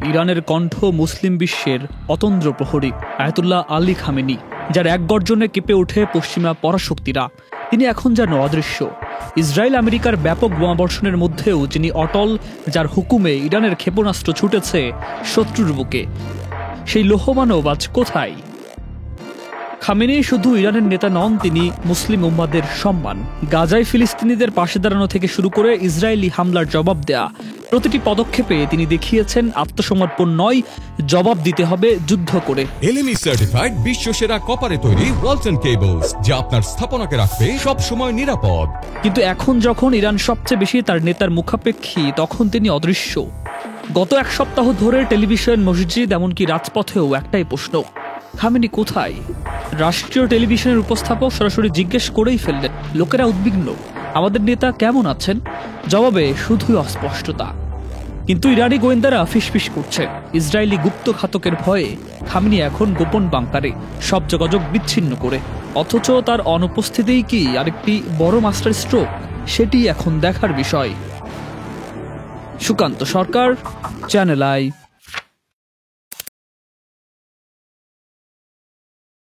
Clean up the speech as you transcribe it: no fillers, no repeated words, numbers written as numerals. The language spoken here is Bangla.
ইরানের কণ্ঠ মুসলিম বিশ্বের অতন্দ্র প্রহরী আয়াতুল্লাহ আলী খামেনি, যার এক গর্জনে কেঁপে ওঠে পশ্চিমা পরাশক্তিরা, তিনি এখন যেন অদৃশ্য। ইসরায়েল আমেরিকার ব্যাপক বোমাবর্ষণের মধ্যেও যিনি অটল, যার হুকুমে ইরানের ক্ষেপণাস্ত্র ছুটেছে শত্রুর বুকে, সেই লৌহমানব আজ কোথায়? খামেনি শুধু ইরানের নেতা নন, তিনি মুসলিম উম্মাদের সম্মান। গাজায় ফিলিস্তিনিদের পাশে দাঁড়ানো থেকে শুরু করে ইসরায়েলি হামলার জবাব দেয়া, প্রতিটি পদক্ষেপে তিনি দেখিয়েছেন আত্মসমর্পণ নয়, জবাব দিতে হবে যুদ্ধ করে। এলএমই সার্টিফাইড বিশ্বসেরা কপারে তৈরি ওয়ালটন কেবলস, যা আপনার স্থাপনাকে রাখবে সব সময় নিরাপদ। কিন্তু এখন যখন ইরান সবচেয়ে বেশি তার নেতার মুখাপেক্ষী, তখন তিনি অদৃশ্য। গত এক সপ্তাহ ধরে টেলিভিশন, মসজিদ, এমনকি রাজপথেও একটাই প্রশ্ন, খামেনি কোথায়? রাষ্ট্রীয় টেলিভিশনের উপস্থাপক সরাসরি জিজ্ঞেস করেই ফেললেন। লোকেরা উদ্বিগ্ন, আমাদের নেতা কেমন আছেন? জবাবে শুধুই অস্পষ্টতা। কিন্তু ইরানি গোয়েন্দারা ফিসফিস করছে, ইসরায়েলি গুপ্ত ঘাতকের ভয়ে খামেনি এখন গোপন বাংকারে, সব যোগাযোগ বিচ্ছিন্ন করে। অথচ তার অনুপস্থিতিই কি আরেকটি বড় মাস্টার স্ট্রোক? সেটি এখন দেখার বিষয়। সুকান্ত সরকার, চ্যানেল আই।